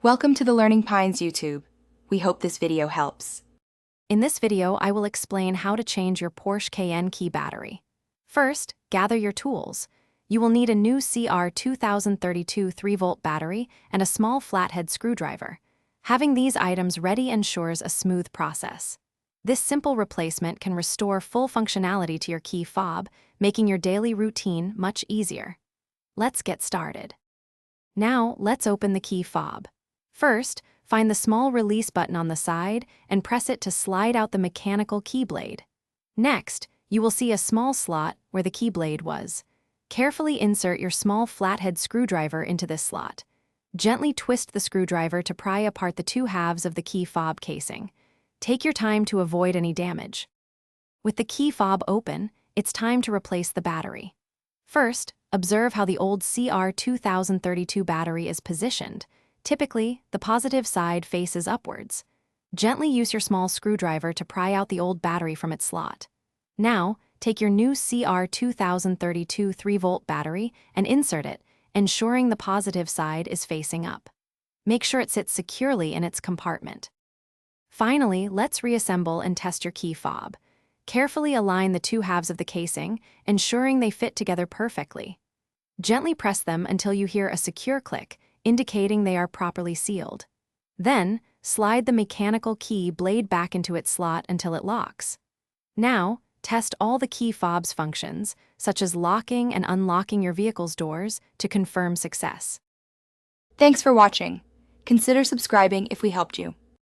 Welcome to the Learning Pines YouTube. We hope this video helps. In this video, I will explain how to change your Porsche Cayenne key battery. First, gather your tools. You will need a new CR 2032 3-volt battery and a small flathead screwdriver. Having these items ready ensures a smooth process. This simple replacement can restore full functionality to your key fob, making your daily routine much easier. Let's get started. Now, let's open the key fob. First, find the small release button on the side and press it to slide out the mechanical key blade. Next, you will see a small slot where the key blade was. Carefully insert your small flathead screwdriver into this slot. Gently twist the screwdriver to pry apart the two halves of the key fob casing. Take your time to avoid any damage. With the key fob open, it's time to replace the battery. First, observe how the old CR 2032 battery is positioned. Typically, the positive side faces upwards. Gently use your small screwdriver to pry out the old battery from its slot. Now, take your new CR 2032 3-volt battery and insert it, ensuring the positive side is facing up. Make sure it sits securely in its compartment. Finally, let's reassemble and test your key fob. Carefully align the two halves of the casing, ensuring they fit together perfectly. Gently press them until you hear a secure click, indicating they are properly sealed. Then, slide the mechanical key blade back into its slot until it locks. Now, test all the key fob's functions, such as locking and unlocking your vehicle's doors, to confirm success. Thanks for watching. Consider subscribing if we helped you.